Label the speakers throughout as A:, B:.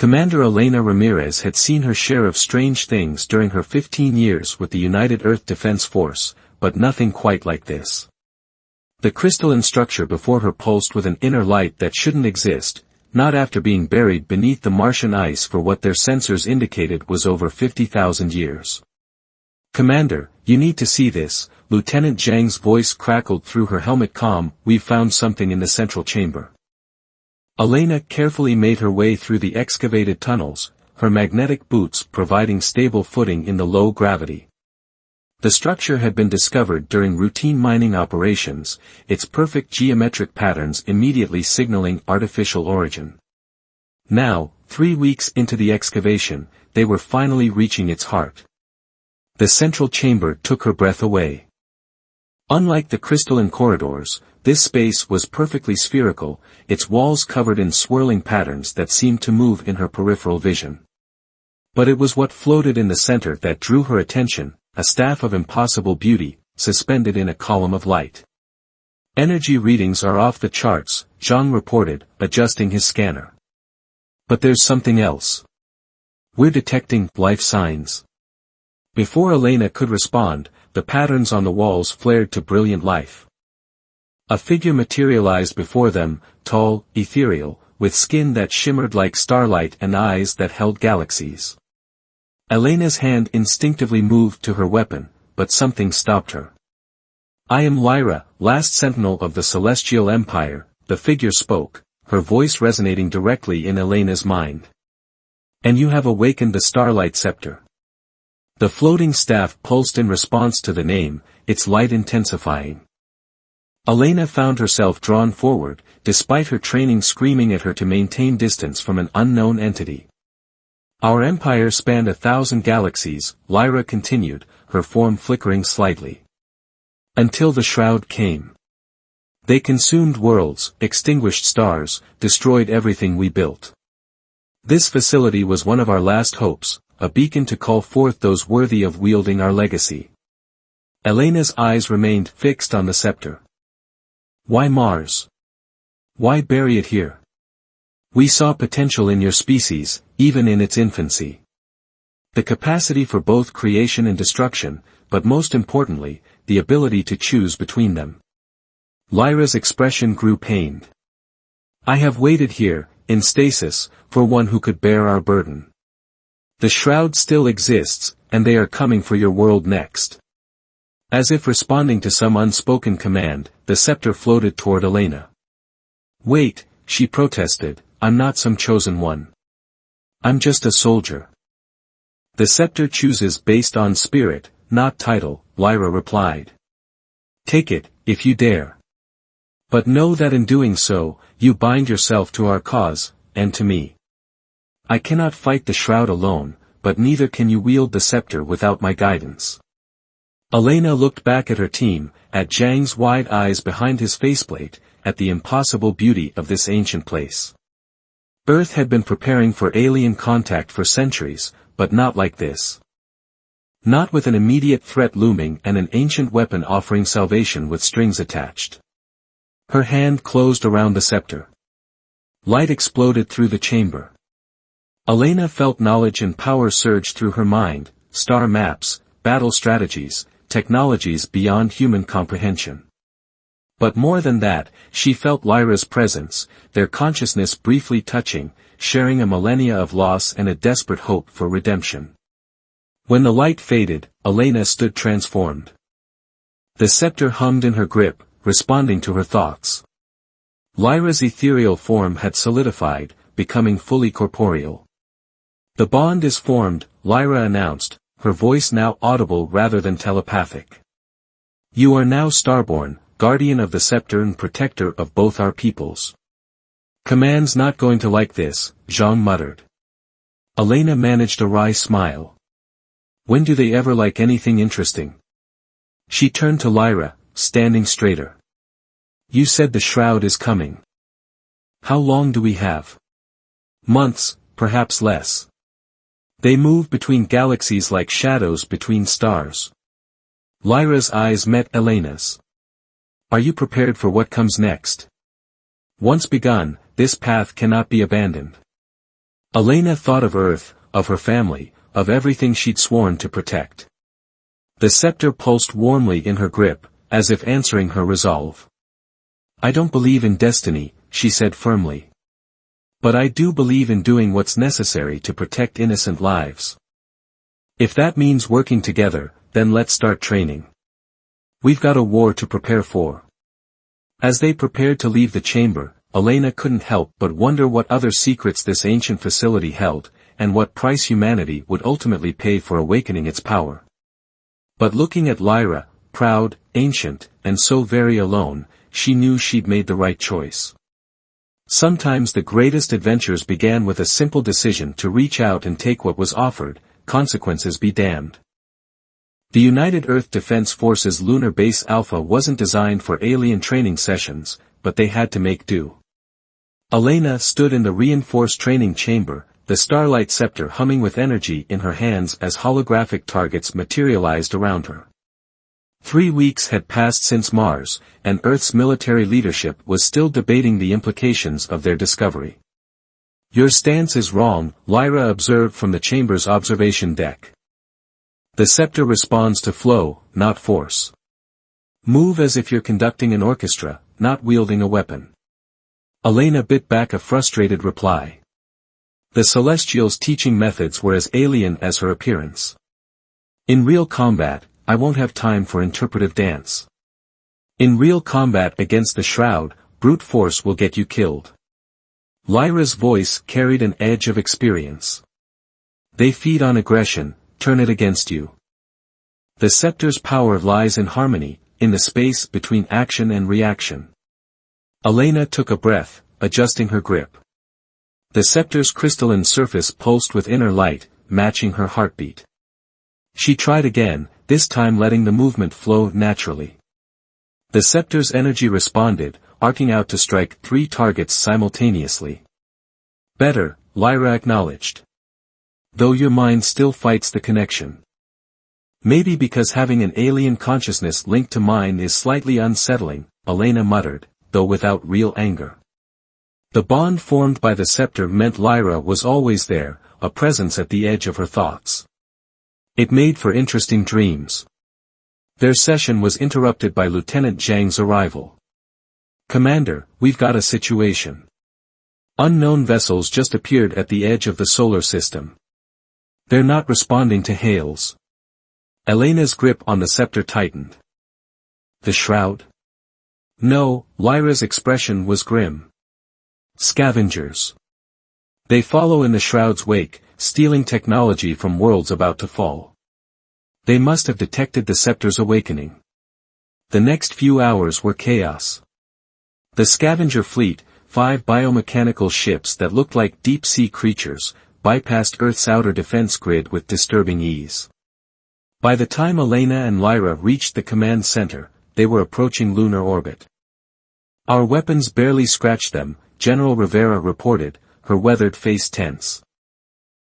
A: Commander Elena Ramirez had seen her share of strange things during her 15 years with the United Earth Defense Force, but nothing quite like this. The crystalline structure before her pulsed with an inner light that shouldn't exist, not after being buried beneath the Martian ice for what their sensors indicated was over 50,000 years. "Commander, you need to see this," Lieutenant Zhang's voice crackled through her helmet comm. "We've found something in the central chamber." Elena carefully made her way through the excavated tunnels, her magnetic boots providing stable footing in the low gravity. The structure had been discovered during routine mining operations, its perfect geometric patterns immediately signaling artificial origin. Now, 3 weeks into the excavation, they were finally reaching its heart. The central chamber took her breath away. Unlike the crystalline corridors, this space was perfectly spherical, its walls covered in swirling patterns that seemed to move in her peripheral vision. But it was what floated in the center that drew her attention, a staff of impossible beauty, suspended in a column of light. "Energy readings are off the charts," Zhang reported, adjusting his scanner. "But there's something else. We're detecting life signs." Before Elena could respond, the patterns on the walls flared to brilliant life. A figure materialized before them, tall, ethereal, with skin that shimmered like starlight and eyes that held galaxies. Elena's hand instinctively moved to her weapon, but something stopped her. "I am Lyra, last sentinel of the Celestial Empire," the figure spoke, her voice resonating directly in Elena's mind. "And you have awakened the Starlight Scepter." The floating staff pulsed in response to the name, its light intensifying. Elena found herself drawn forward, despite her training screaming at her to maintain distance from an unknown entity. "Our empire spanned 1,000 galaxies," Lyra continued, her form flickering slightly. "Until the Shroud came. They consumed worlds, extinguished stars, destroyed everything we built. This facility was one of our last hopes, a beacon to call forth those worthy of wielding our legacy." Elena's eyes remained fixed on the scepter. "Why Mars? Why bury it here? We saw potential in your species, even in its infancy. The capacity for both creation and destruction, but most importantly, the ability to choose between them." Lyra's expression grew pained. "I have waited here, in stasis, for one who could bear our burden. The Shroud still exists, and they are coming for your world next." As if responding to some unspoken command, the scepter floated toward Elena. "Wait," she protested, "I'm not some chosen one. I'm just a soldier." "The scepter chooses based on spirit, not title," Lyra replied. "Take it, if you dare. But know that in doing so, you bind yourself to our cause, and to me. I cannot fight the Shroud alone, but neither can you wield the scepter without my guidance." Elena looked back at her team, at Zhang's wide eyes behind his faceplate, at the impossible beauty of this ancient place. Earth had been preparing for alien contact for centuries, but not like this. Not with an immediate threat looming and an ancient weapon offering salvation with strings attached. Her hand closed around the scepter. Light exploded through the chamber. Elena felt knowledge and power surge through her mind, star maps, battle strategies, technologies beyond human comprehension. But more than that, she felt Lyra's presence, their consciousness briefly touching, sharing a millennia of loss and a desperate hope for redemption. When the light faded, Elena stood transformed. The scepter hummed in her grip, responding to her thoughts. Lyra's ethereal form had solidified, becoming fully corporeal. "The bond is formed," Lyra announced, her voice now audible rather than telepathic. "You are now Starborn, guardian of the scepter and protector of both our peoples." "Command's not going to like this," Zhang muttered. Elena managed a wry smile. "When do they ever like anything interesting?" She turned to Lyra, standing straighter. "You said the Shroud is coming. How long do we have?" "Months, perhaps less. They move between galaxies like shadows between stars." Lyra's eyes met Elena's. "Are you prepared for what comes next? Once begun, this path cannot be abandoned." Elena thought of Earth, of her family, of everything she'd sworn to protect. The scepter pulsed warmly in her grip, as if answering her resolve. "I don't believe in destiny," she said firmly. "But I do believe in doing what's necessary to protect innocent lives. If that means working together, then let's start training. We've got a war to prepare for." As they prepared to leave the chamber, Elena couldn't help but wonder what other secrets this ancient facility held, and what price humanity would ultimately pay for awakening its power. But looking at Lyra, proud, ancient, and so very alone, she knew she'd made the right choice. Sometimes the greatest adventures began with a simple decision to reach out and take what was offered, consequences be damned. The United Earth Defense Force's Lunar Base Alpha wasn't designed for alien training sessions, but they had to make do. Elena stood in the reinforced training chamber, the starlight scepter humming with energy in her hands as holographic targets materialized around her. 3 weeks had passed since Mars, and Earth's military leadership was still debating the implications of their discovery. "Your stance is wrong," Lyra observed from the chamber's observation deck. "The scepter responds to flow, not force. Move as if you're conducting an orchestra, not wielding a weapon." Elena bit back a frustrated reply. The Celestial's teaching methods were as alien as her appearance. "In real combat, I won't have time for interpretive dance. In real combat against the Shroud, brute force will get you killed." Lyra's voice carried an edge of experience. "They feed on aggression, turn it against you. The scepter's power lies in harmony, in the space between action and reaction." Elena took a breath, adjusting her grip. The scepter's crystalline surface pulsed with inner light, matching her heartbeat. She tried again, this time letting the movement flow naturally. The scepter's energy responded, arcing out to strike 3 targets simultaneously. "Better," Lyra acknowledged. "Though your mind still fights the connection. Maybe because having an alien consciousness linked to mine is slightly unsettling," Elena muttered, though without real anger. The bond formed by the scepter meant Lyra was always there, a presence at the edge of her thoughts. It made for interesting dreams. Their session was interrupted by Lieutenant Zhang's arrival. "Commander, we've got a situation. Unknown vessels just appeared at the edge of the solar system. They're not responding to hails." Elena's grip on the scepter tightened. "The Shroud?" "No," Lyra's expression was grim. "Scavengers. They follow in the Shroud's wake, stealing technology from worlds about to fall. They must have detected the scepter's awakening." The next few hours were chaos. The scavenger fleet, 5 biomechanical ships that looked like deep-sea creatures, bypassed Earth's outer defense grid with disturbing ease. By the time Elena and Lyra reached the command center, they were approaching lunar orbit. "Our weapons barely scratched them," General Rivera reported, her weathered face tense.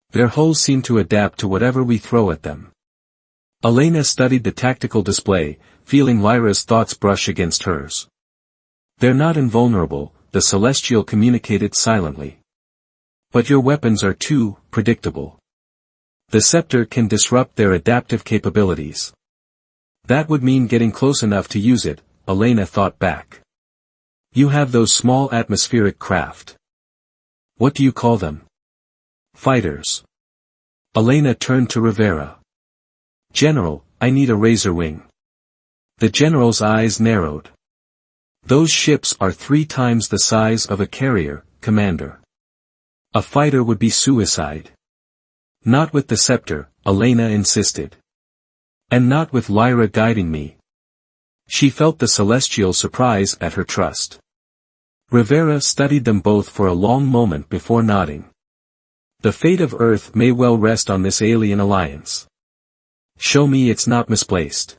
A: "Their hulls seem to adapt to whatever we throw at them." Elena studied the tactical display, feeling Lyra's thoughts brush against hers. "They're not invulnerable," the Celestial communicated silently. "But your weapons are too predictable. The scepter can disrupt their adaptive capabilities." "That would mean getting close enough to use it," Elena thought back. "You have those small atmospheric craft. What do you call them?" "Fighters." Elena turned to Rivera. "General, I need a razor wing." The general's eyes narrowed. "Those ships are 3 times the size of a carrier, Commander. A fighter would be suicide." "Not with the scepter," Elena insisted. "And not with Lyra guiding me." She felt the celestial surprise at her trust. Rivera studied them both for a long moment before nodding. "The fate of Earth may well rest on this alien alliance. Show me it's not misplaced."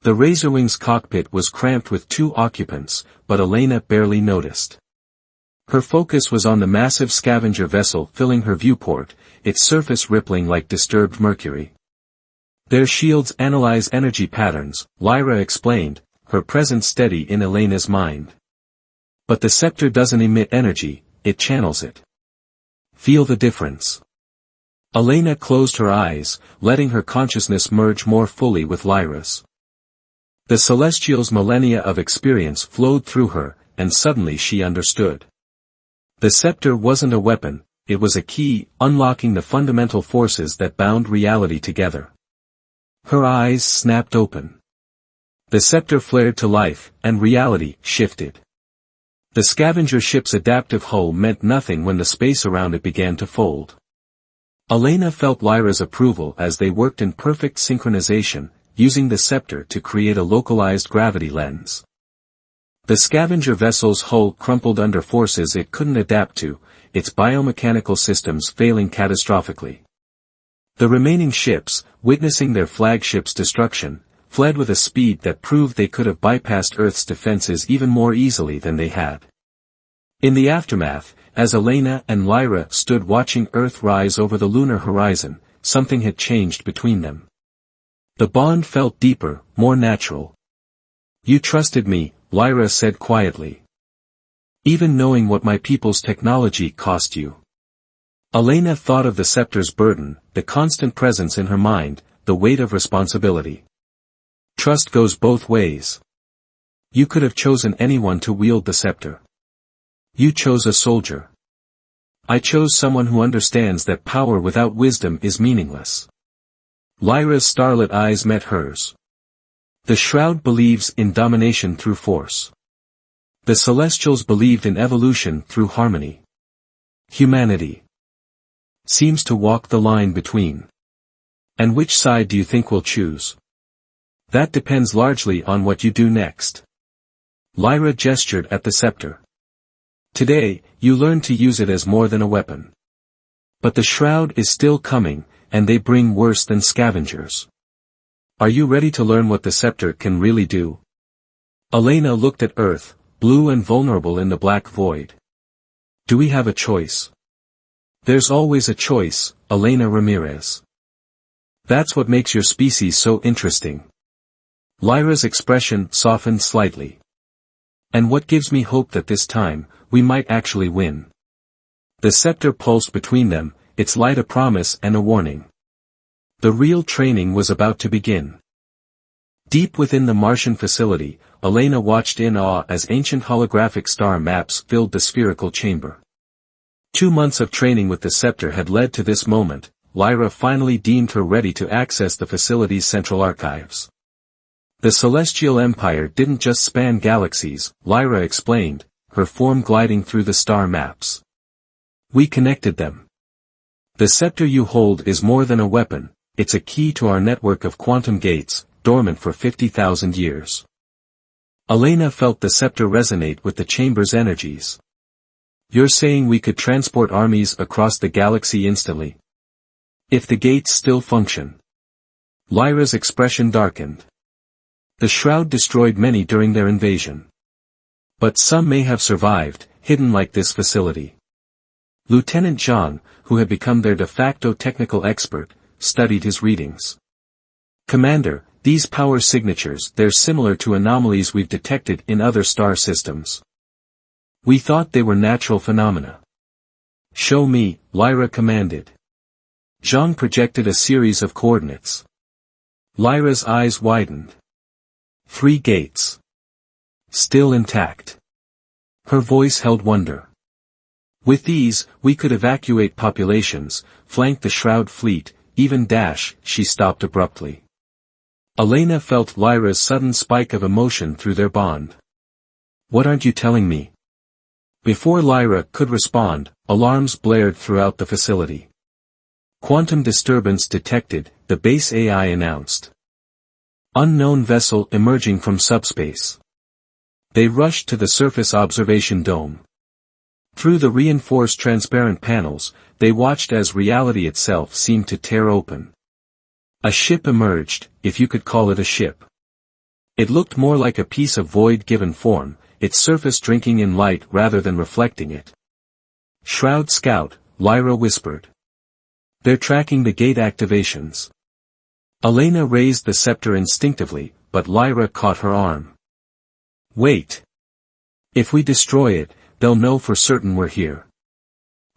A: The Razorwing's cockpit was cramped with 2 occupants, but Elena barely noticed. Her focus was on the massive scavenger vessel filling her viewport, its surface rippling like disturbed mercury. "Their shields analyze energy patterns," Lyra explained, her presence steady in Elena's mind. "But the scepter doesn't emit energy, it channels it. Feel the difference. Elena closed her eyes, letting her consciousness merge more fully with Lyra's. The Celestial's millennia of experience flowed through her, and suddenly she understood. The scepter wasn't a weapon, it was a key, unlocking the fundamental forces that bound reality together. Her eyes snapped open. The scepter flared to life, and reality shifted. The scavenger ship's adaptive hull meant nothing when the space around it began to fold. Elena felt Lyra's approval as they worked in perfect synchronization, using the scepter to create a localized gravity lens. The scavenger vessel's hull crumpled under forces it couldn't adapt to, its biomechanical systems failing catastrophically. The remaining ships, witnessing their flagship's destruction, fled with a speed that proved they could have bypassed Earth's defenses even more easily than they had. In the aftermath, as Elena and Lyra stood watching Earth rise over the lunar horizon, something had changed between them. The bond felt deeper, more natural. "You trusted me," Lyra said quietly. "Even knowing what my people's technology cost you." Elena thought of the scepter's burden, the constant presence in her mind, the weight of responsibility. Trust goes both ways. You could have chosen anyone to wield the scepter. You chose a soldier. I chose someone who understands that power without wisdom is meaningless. Lyra's starlit eyes met hers. The Shroud believes in domination through force. The Celestials believed in evolution through harmony. Humanity seems to walk the line between. And which side do you think we'll choose? That depends largely on what you do next. Lyra gestured at the scepter. Today, you learn to use it as more than a weapon. But the Shroud is still coming, and they bring worse than scavengers. Are you ready to learn what the scepter can really do? Elena looked at Earth, blue and vulnerable in the black void. Do we have a choice? There's always a choice, Elena Ramirez. That's what makes your species so interesting. Lyra's expression softened slightly. And what gives me hope that this time, we might actually win. The scepter pulsed between them, its light a promise and a warning. The real training was about to begin. Deep within the Martian facility, Elena watched in awe as ancient holographic star maps filled the spherical chamber. 2 months of training with the scepter had led to this moment. Lyra finally deemed her ready to access the facility's central archives. The Celestial Empire didn't just span galaxies, Lyra explained, her form gliding through the star maps. We connected them. The scepter you hold is more than a weapon, it's a key to our network of quantum gates, dormant for 50,000 years. Elena felt the scepter resonate with the chamber's energies. You're saying we could transport armies across the galaxy instantly? If the gates still function. Lyra's expression darkened. The Shroud destroyed many during their invasion. But some may have survived, hidden like this facility. Lieutenant Zhang, who had become their de facto technical expert, studied his readings. Commander, these power signatures, they're similar to anomalies we've detected in other star systems. We thought they were natural phenomena. Show me, Lyra commanded. Zhang projected a series of coordinates. Lyra's eyes widened. 3 gates. Still intact. Her voice held wonder. With these, we could evacuate populations, flank the Shroud fleet, even dash. She stopped abruptly. Elena felt Lyra's sudden spike of emotion through their bond. What aren't you telling me? Before Lyra could respond, alarms blared throughout the facility. Quantum disturbance detected, the base AI announced. Unknown vessel emerging from subspace. They rushed to the surface observation dome. Through the reinforced transparent panels, they watched as reality itself seemed to tear open. A ship emerged, if you could call it a ship. It looked more like a piece of void given form, its surface drinking in light rather than reflecting it. Shroud Scout, Lyra whispered. They're tracking the gate activations. Elena raised the scepter instinctively, but Lyra caught her arm. Wait. If we destroy it, they'll know for certain we're here.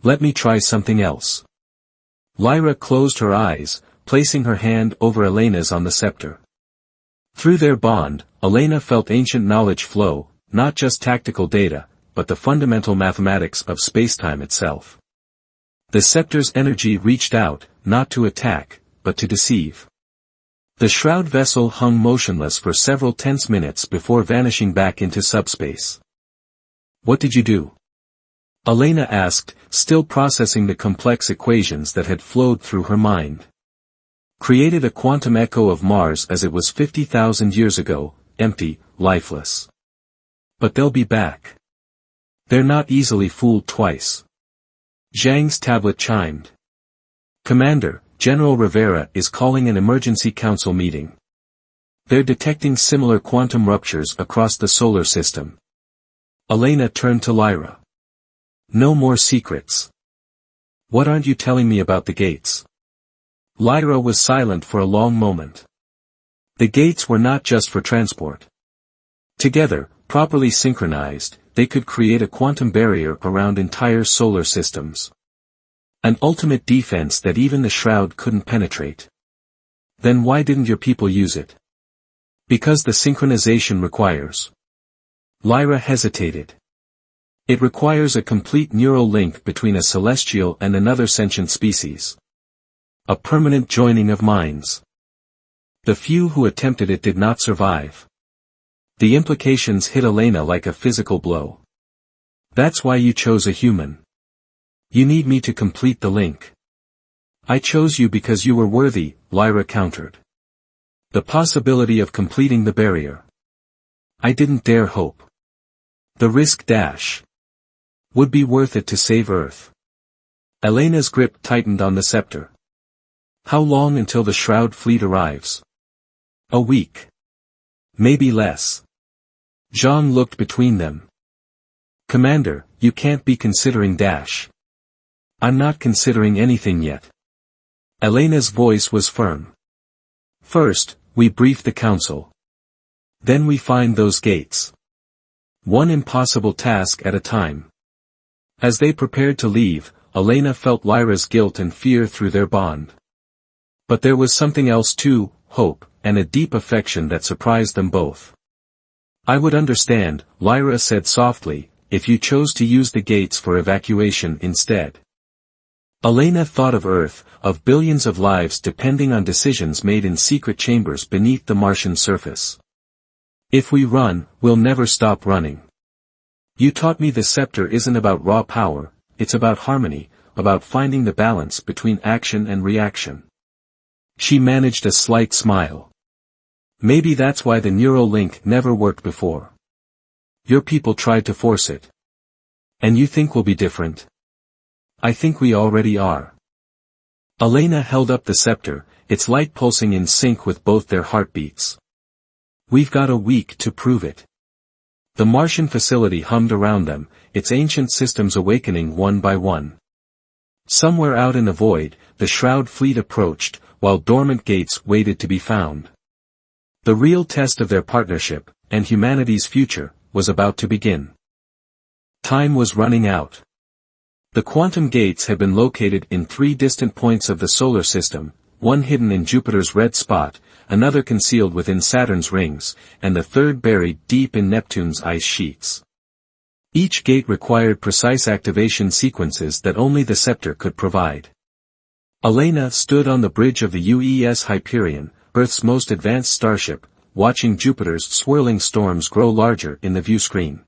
A: Let me try something else. Lyra closed her eyes, placing her hand over Elena's on the scepter. Through their bond, Elena felt ancient knowledge flow, not just tactical data, but the fundamental mathematics of spacetime itself. The scepter's energy reached out, not to attack, but to deceive. The shroud vessel hung motionless for several tense minutes before vanishing back into subspace. What did you do? Elena asked, still processing the complex equations that had flowed through her mind. Created a quantum echo of Mars as it was 50,000 years ago, empty, lifeless. But they'll be back. They're not easily fooled twice. Zhang's tablet chimed. Commander, General Rivera is calling an emergency council meeting. They're detecting similar quantum ruptures across the solar system. Elena turned to Lyra. No more secrets. What aren't you telling me about the gates? Lyra was silent for a long moment. The gates were not just for transport. Together, properly synchronized, they could create a quantum barrier around entire solar systems. An ultimate defense that even the shroud couldn't penetrate. Then why didn't your people use it? Because the synchronization requires. Lyra hesitated. It requires a complete neural link between a celestial and another sentient species. A permanent joining of minds. The few who attempted it did not survive. The implications hit Elena like a physical blow. That's why you chose a human. You need me to complete the link. I chose you because you were worthy, Lyra countered. The possibility of completing the barrier. I didn't dare hope. The risk would be worth it to save Earth. Elena's grip tightened on the scepter. How long until the shroud fleet arrives? A week. Maybe less. Zhang looked between them. Commander, you can't be considering . I'm not considering anything yet. Elena's voice was firm. First, we brief the council. Then we find those gates. One impossible task at a time. As they prepared to leave, Elena felt Lyra's guilt and fear through their bond. But there was something else too, hope, and a deep affection that surprised them both. I would understand, Lyra said softly, if you chose to use the gates for evacuation instead. Elena thought of Earth, of billions of lives depending on decisions made in secret chambers beneath the Martian surface. If we run, we'll never stop running. You taught me the scepter isn't about raw power, it's about harmony, about finding the balance between action and reaction. She managed a slight smile. Maybe that's why the neural link never worked before. Your people tried to force it. And you think we'll be different? I think we already are. Elena held up the scepter, its light pulsing in sync with both their heartbeats. We've got a week to prove it. The Martian facility hummed around them, its ancient systems awakening one by one. Somewhere out in the void, the shroud fleet approached, while dormant gates waited to be found. The real test of their partnership, and humanity's future, was about to begin. Time was running out. The quantum gates had been located in 3 distant points of the solar system, one hidden in Jupiter's red spot, another concealed within Saturn's rings, and the third buried deep in Neptune's ice sheets. Each gate required precise activation sequences that only the scepter could provide. Elena stood on the bridge of the UES Hyperion, Earth's most advanced starship, watching Jupiter's swirling storms grow larger in the view screen.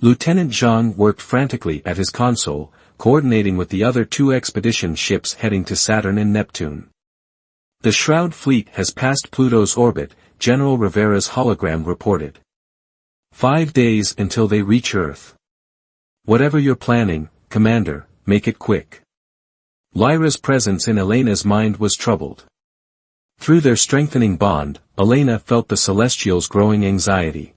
A: Lieutenant Zhang worked frantically at his console, coordinating with the other 2 expedition ships heading to Saturn and Neptune. The Shroud fleet has passed Pluto's orbit, General Rivera's hologram reported. 5 days until they reach Earth. Whatever you're planning, Commander, make it quick. Lyra's presence in Elena's mind was troubled. Through their strengthening bond, Elena felt the Celestials' growing anxiety.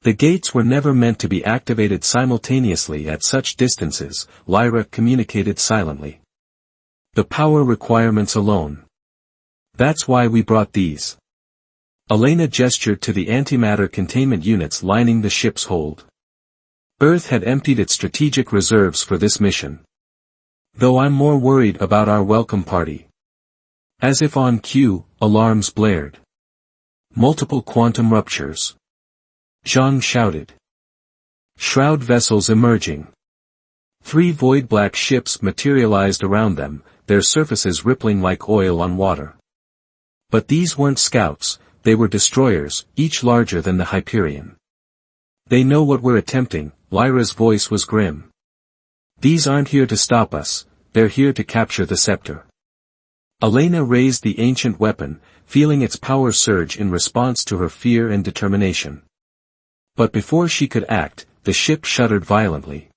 A: The gates were never meant to be activated simultaneously at such distances, Lyra communicated silently. The power requirements alone. That's why we brought these. Elena gestured to the antimatter containment units lining the ship's hold. Earth had emptied its strategic reserves for this mission. Though I'm more worried about our welcome party. As if on cue, alarms blared. Multiple quantum ruptures. Zhang shouted. Shroud vessels emerging. 3 void-black ships materialized around them, their surfaces rippling like oil on water. But these weren't scouts, they were destroyers, each larger than the Hyperion. They know what we're attempting, Lyra's voice was grim. These aren't here to stop us, they're here to capture the scepter. Elena raised the ancient weapon, feeling its power surge in response to her fear and determination. But before she could act, the ship shuddered violently.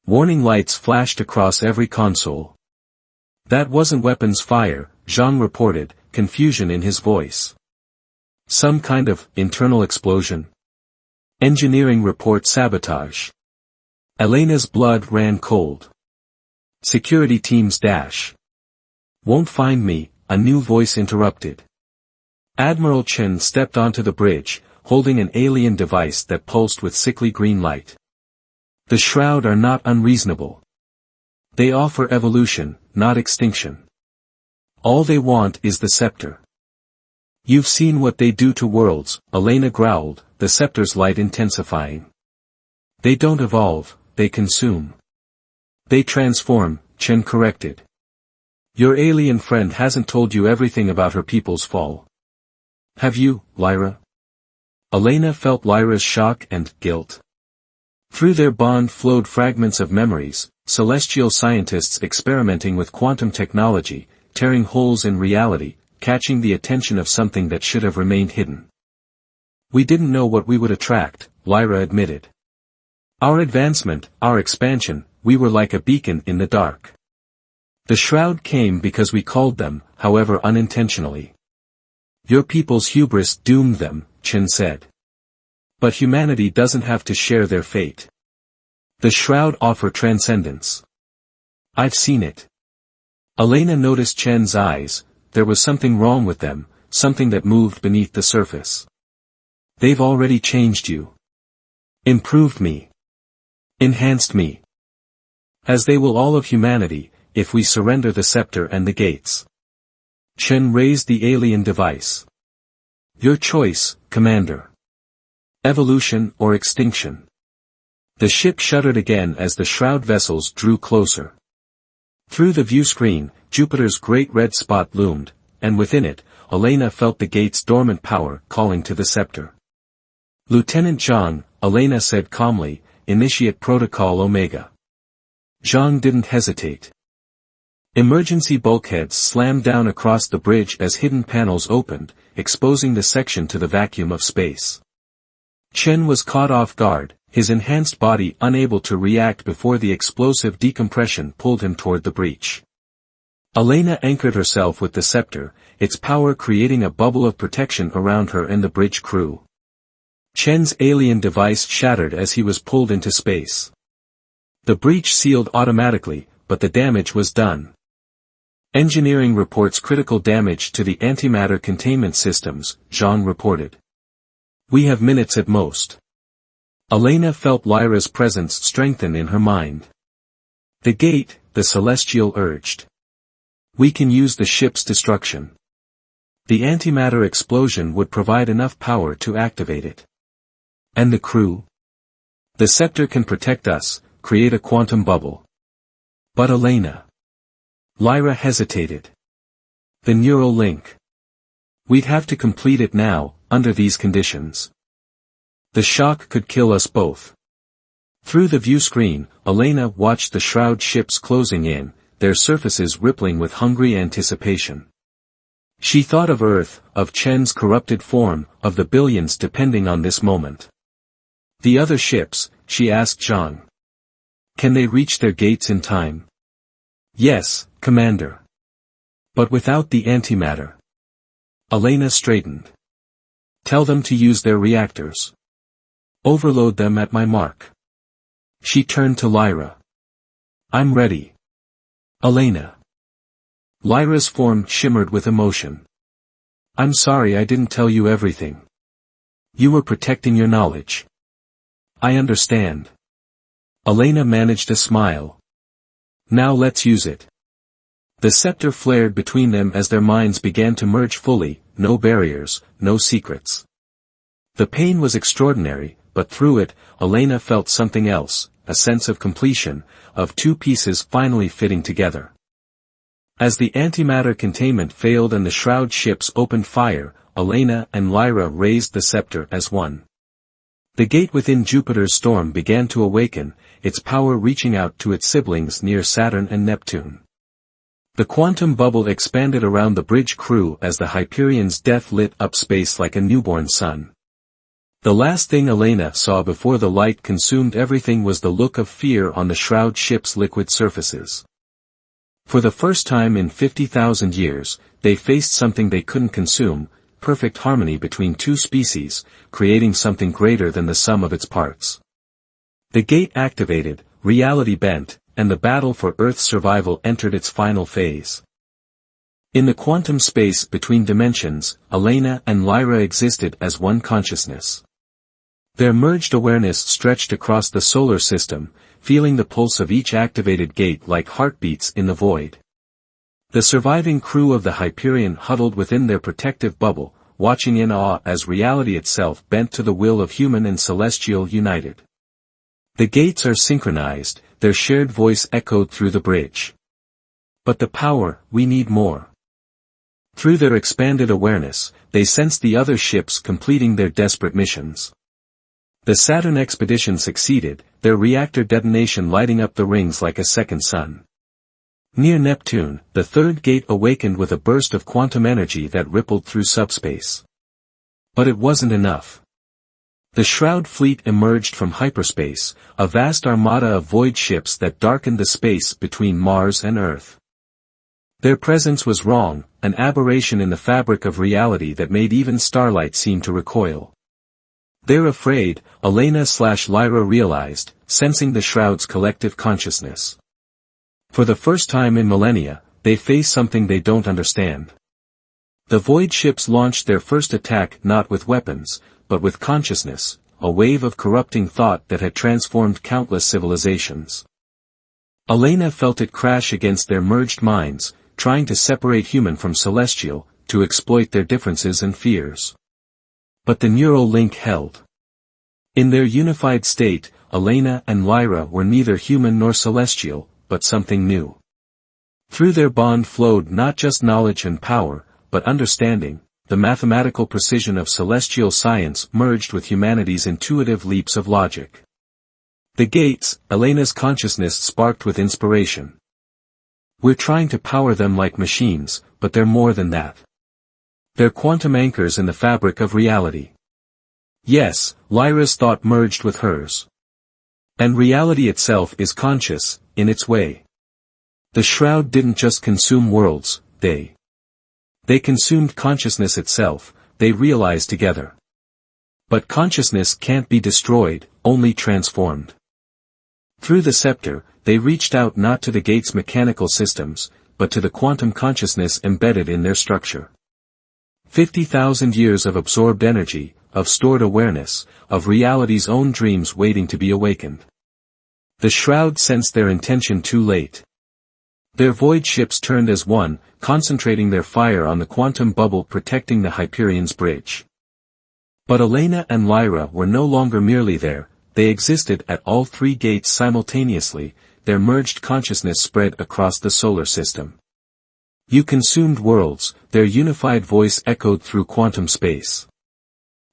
A: Warning lights flashed across every console. That wasn't weapons fire, Zhang reported, confusion in his voice. Some kind of internal explosion. Engineering report sabotage. Elena's blood ran cold. Security teams dash. Won't find me, a new voice interrupted. Admiral Chen stepped onto the bridge, holding an alien device that pulsed with sickly green light. The Shroud are not unreasonable. They offer evolution, not extinction. All they want is the scepter. You've seen what they do to worlds, Elena growled, the scepter's light intensifying. They don't evolve, they consume. They transform, Chen corrected. Your alien friend hasn't told you everything about her people's fall. Have you, Lyra? Elena felt Lyra's shock and guilt. Through their bond flowed fragments of memories, celestial scientists experimenting with quantum technology, tearing holes in reality, catching the attention of something that should have remained hidden. We didn't know what we would attract, Lyra admitted. Our advancement, our expansion, we were like a beacon in the dark. The Shroud came because we called them, however unintentionally. Your people's hubris doomed them, Chen said. But humanity doesn't have to share their fate. The Shroud offer transcendence. I've seen it. Elena noticed Chen's eyes, there was something wrong with them, something that moved beneath the surface. They've already changed you. Improved me. Enhanced me. As they will all of humanity, if we surrender the scepter and the gates. Chen raised the alien device. Your choice, Commander. Evolution or extinction. The ship shuddered again as the Shroud vessels drew closer. Through the view screen, Jupiter's great red spot loomed, and within it, Elena felt the gate's dormant power calling to the scepter. Lieutenant Zhang, Elena said calmly, initiate Protocol Omega. Zhang didn't hesitate. Emergency bulkheads slammed down across the bridge as hidden panels opened, exposing the section to the vacuum of space. Chen was caught off guard, his enhanced body unable to react before the explosive decompression pulled him toward the breach. Elena anchored herself with the scepter, its power creating a bubble of protection around her and the bridge crew. Chen's alien device shattered as he was pulled into space. The breach sealed automatically, but the damage was done. Engineering reports critical damage to the antimatter containment systems, Zhang reported. We have minutes at most. Elena felt Lyra's presence strengthen in her mind. The gate, the Celestial urged. We can use the ship's destruction. The antimatter explosion would provide enough power to activate it. And the crew? The scepter can protect us, create a quantum bubble. But Elena. Lyra hesitated. The neural link. We'd have to complete it now, under these conditions. The shock could kill us both. Through the view screen, Elena watched the Shroud ships closing in, their surfaces rippling with hungry anticipation. She thought of Earth, of Chen's corrupted form, of the billions depending on this moment. The other ships, she asked Zhang. Can they reach their gates in time? Yes, Commander. But without the antimatter. Elena straightened. Tell them to use their reactors. Overload them at my mark. She turned to Lyra. I'm ready. Elena. Lyra's form shimmered with emotion. I'm sorry I didn't tell you everything. You were protecting your knowledge. I understand. Elena managed a smile. Now let's use it. The scepter flared between them as their minds began to merge fully, no barriers, no secrets. The pain was extraordinary, but through it, Elena felt something else, a sense of completion, of two pieces finally fitting together. As the antimatter containment failed and the shroud ships opened fire, Elena and Lyra raised the scepter as one. The gate within Jupiter's storm began to awaken, its power reaching out to its siblings near Saturn and Neptune. The quantum bubble expanded around the bridge crew as the Hyperion's death lit up space like a newborn sun. The last thing Elena saw before the light consumed everything was the look of fear on the shroud ship's liquid surfaces. For the first time in 50,000 years, they faced something they couldn't consume, perfect harmony between two species, creating something greater than the sum of its parts. The gate activated, reality bent, and the battle for Earth's survival entered its final phase. In the quantum space between dimensions, Elena and Lyra existed as one consciousness. Their merged awareness stretched across the solar system, feeling the pulse of each activated gate like heartbeats in the void. The surviving crew of the Hyperion huddled within their protective bubble, watching in awe as reality itself bent to the will of human and celestial united. The gates are synchronized, their shared voice echoed through the bridge. But the power, we need more. Through their expanded awareness, they sensed the other ships completing their desperate missions. The Saturn expedition succeeded, their reactor detonation lighting up the rings like a second sun. Near Neptune, the third gate awakened with a burst of quantum energy that rippled through subspace. But it wasn't enough. The Shroud fleet emerged from hyperspace, a vast armada of void ships that darkened the space between Mars and Earth. Their presence was wrong, an aberration in the fabric of reality that made even starlight seem to recoil. They're afraid, Elena/Lyra realized, sensing the Shroud's collective consciousness. For the first time in millennia, they face something they don't understand. The void ships launched their first attack not with weapons, but with consciousness, a wave of corrupting thought that had transformed countless civilizations. Elena felt it crash against their merged minds, trying to separate human from celestial, to exploit their differences and fears. But the neural link held. In their unified state, Elena and Lyra were neither human nor celestial, but something new. Through their bond flowed not just knowledge and power, but understanding, the mathematical precision of celestial science merged with humanity's intuitive leaps of logic. The gates, Elena's consciousness sparked with inspiration. We're trying to power them like machines, but they're more than that. They're quantum anchors in the fabric of reality. Yes, Lyra's thought merged with hers. And reality itself is conscious, in its way. The Shroud didn't just consume worlds, they consumed consciousness itself, they realized together. But consciousness can't be destroyed, only transformed. Through the scepter, they reached out not to the gate's mechanical systems, but to the quantum consciousness embedded in their structure. 50,000 years of absorbed energy, of stored awareness, of reality's own dreams waiting to be awakened. The Shroud sensed their intention too late. Their void ships turned as one, concentrating their fire on the quantum bubble protecting the Hyperion's bridge. But Elena and Lyra were no longer merely there, they existed at all three gates simultaneously, their merged consciousness spread across the solar system. You consumed worlds, their unified voice echoed through quantum space.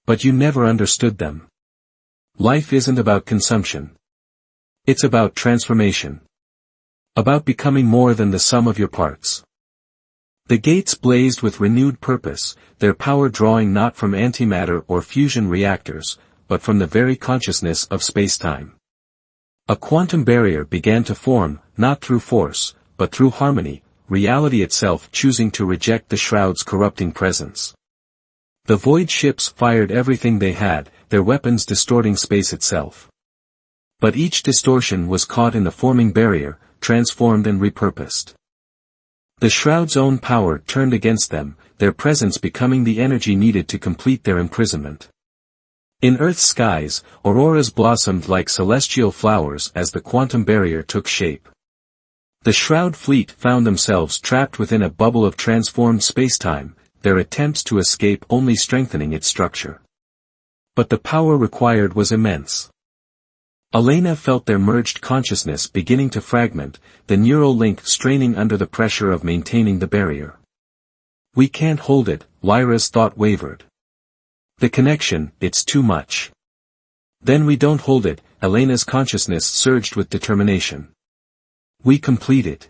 A: But you never understood them. Life isn't about consumption. It's about transformation. About becoming more than the sum of your parts. The gates blazed with renewed purpose, their power drawing not from antimatter or fusion reactors, but from the very consciousness of spacetime. A quantum barrier began to form, not through force, but through harmony, reality itself choosing to reject the Shroud's corrupting presence. The void ships fired everything they had, their weapons distorting space itself. But each distortion was caught in the forming barrier, transformed and repurposed. The Shroud's own power turned against them, their presence becoming the energy needed to complete their imprisonment. In Earth's skies, auroras blossomed like celestial flowers as the quantum barrier took shape. The Shroud fleet found themselves trapped within a bubble of transformed spacetime, their attempts to escape only strengthening its structure. But the power required was immense. Elena felt their merged consciousness beginning to fragment, the neural link straining under the pressure of maintaining the barrier. We can't hold it, Lyra's thought wavered. The connection, it's too much. Then we don't hold it, Elena's consciousness surged with determination. We complete it.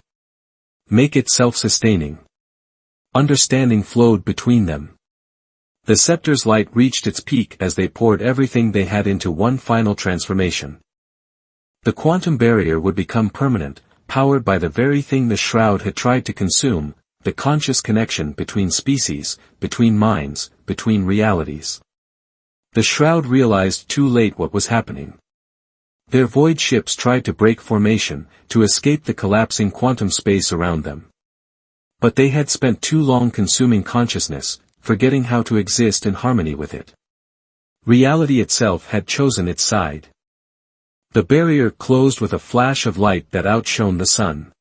A: Make it self-sustaining. Understanding flowed between them. The scepter's light reached its peak as they poured everything they had into one final transformation. The quantum barrier would become permanent, powered by the very thing the Shroud had tried to consume, the conscious connection between species, between minds, between realities. The Shroud realized too late what was happening. Their void ships tried to break formation, to escape the collapsing quantum space around them. But they had spent too long consuming consciousness, forgetting how to exist in harmony with it. Reality itself had chosen its side. The barrier closed with a flash of light that outshone the sun.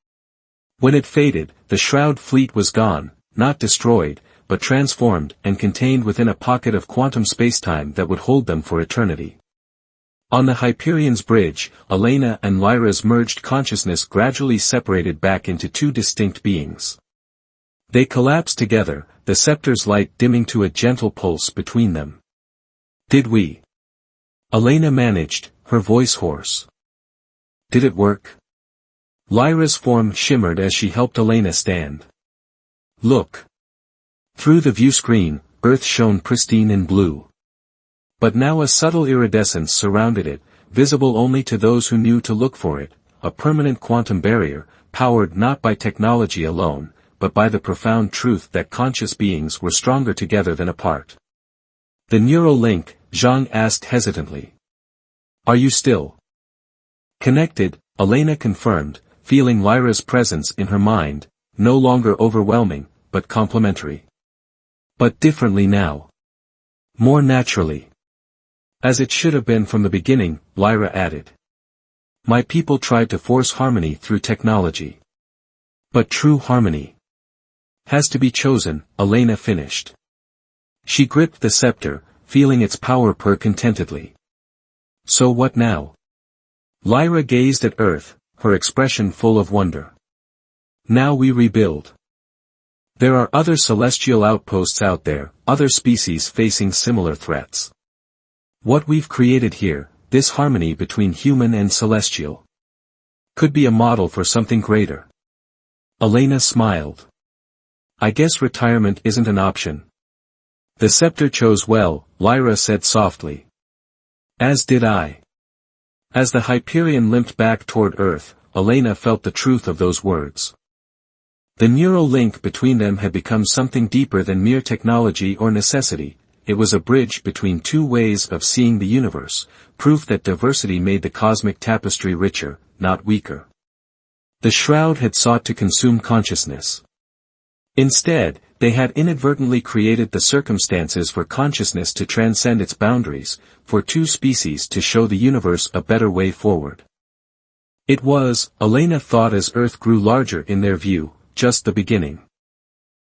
A: When it faded, the Shroud fleet was gone, not destroyed, but transformed and contained within a pocket of quantum spacetime that would hold them for eternity. On the Hyperion's bridge, Elena and Lyra's merged consciousness gradually separated back into two distinct beings. They collapsed together, the scepter's light dimming to a gentle pulse between them. Did we? Elena managed, her voice hoarse. Did it work? Lyra's form shimmered as she helped Elena stand. Look. Through the view screen, Earth shone pristine in blue. But now a subtle iridescence surrounded it, visible only to those who knew to look for it, a permanent quantum barrier, powered not by technology alone, but by the profound truth that conscious beings were stronger together than apart. The neural link, Zhang asked hesitantly. Are you still connected? Elena confirmed, feeling Lyra's presence in her mind, no longer overwhelming, but complementary. But differently now. More naturally. As it should have been from the beginning, Lyra added. My people tried to force harmony through technology. But true harmony has to be chosen, Elena finished. She gripped the scepter, feeling its power purr contentedly. So what now? Lyra gazed at Earth, her expression full of wonder. Now we rebuild. There are other celestial outposts out there, other species facing similar threats. What we've created here, this harmony between human and celestial, could be a model for something greater. Elena smiled. I guess retirement isn't an option. The scepter chose well, Lyra said softly. As did I. As the Hyperion limped back toward Earth, Elena felt the truth of those words. The neural link between them had become something deeper than mere technology or necessity. It was a bridge between two ways of seeing the universe, proof that diversity made the cosmic tapestry richer, not weaker. The Shroud had sought to consume consciousness. Instead, they had inadvertently created the circumstances for consciousness to transcend its boundaries, for two species to show the universe a better way forward. It was, Elena thought as Earth grew larger in their view, just the beginning.